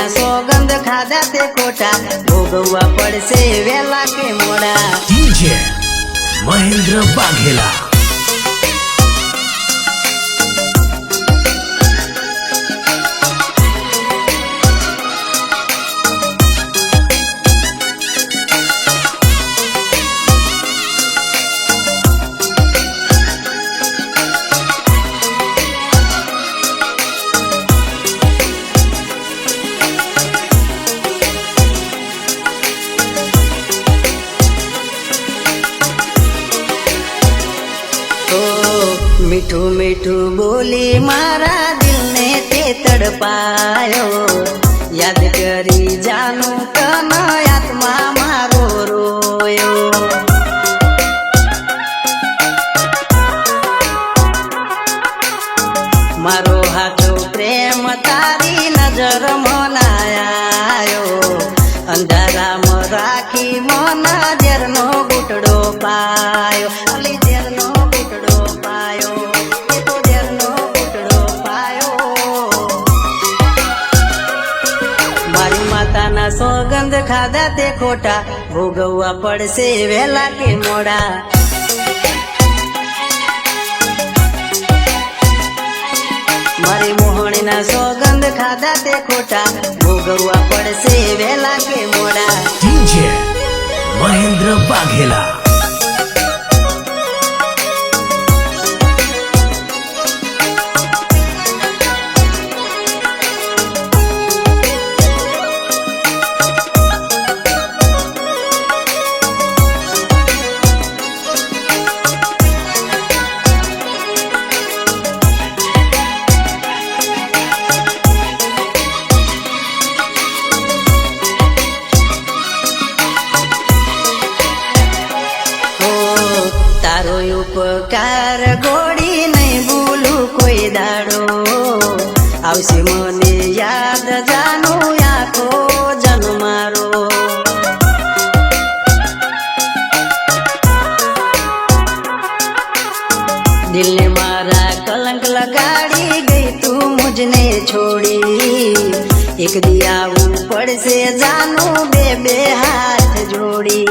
મોહણીના સોગંદ ખાધા તે ખોટા ભોગવવા પડશે વેલા કે મોડા। DJ મહેન્દ્ર વાઘેલા। मीठू मीठू बोली मारा दिल ने ते तड़पायो याद करी जानू तन आत्मा मारो रोयो। मारो हाथो प्रेम तारी नजर मनायो अंधारा में राखी मना जेर नो गुटड़ो पायो। अली जेर नो गुटड़ो पायो तो जेर नो गुटड़ो पायो। मारी माता ना सोगंद खाधा ते खोटा भोगववा पड़से वेला के मोड़ा। मारी मोहणीना सोगंद खाधा ते खोटा भोगववा पड़से वेला के मोड़ा। DJ મહેન્દ્ર વાઘેલા। तारो उपकार गोड़ी नहीं भूलू कोई दाड़ो आवशे मने याद जानू आखो जन्मारो। दिल ने मारा कलंक लगाड़ी गई तू मुझने छोड़ी एक दिया पड़से जानू बेबे हाथ जोड़ी।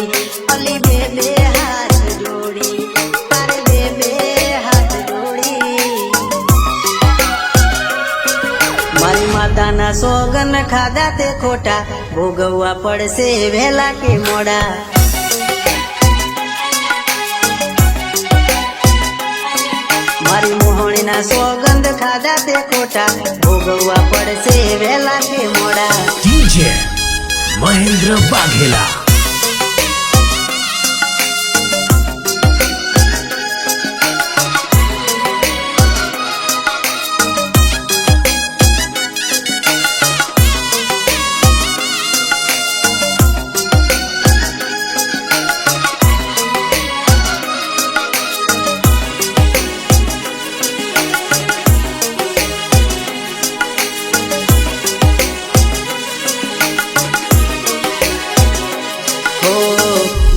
अली बेबे हाथ जोड़ी तारे बेबे हाथ जोड़ी। मारी माता ना सोगन खाधा ते खोटा भोगववा पड़से वेला के मोड़ा। मारी मोहणीना सोगंद खाधा ते खोटा भोगववा पड़से वेला के मोड़ा। DJ મહેન્દ્ર વાઘેલા।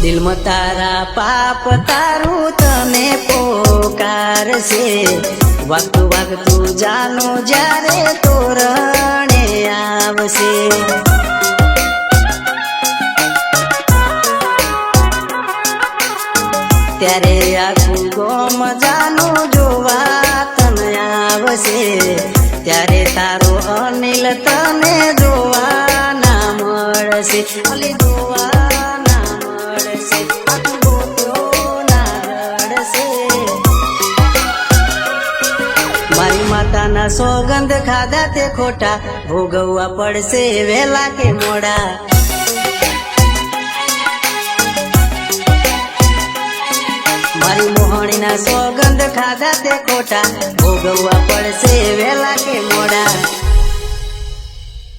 दिल में तारा पाप तारू तने पोकार से वक्त वक्त तू जानो जारे तोरणे आवसे। त्यारे आखू गोम जानो जोवा तन आवसे। त्यारे तारो अनिल तने जोवा ना मळसे। अली जोवा मारी माता ना सोगंद खाधा ते खोटा भोगववा पड़से वेला के मोड़ा। मारी मोहणीना सोगंद खाधा ते खोटा भोगववा पड़से वेला के मोड़ा।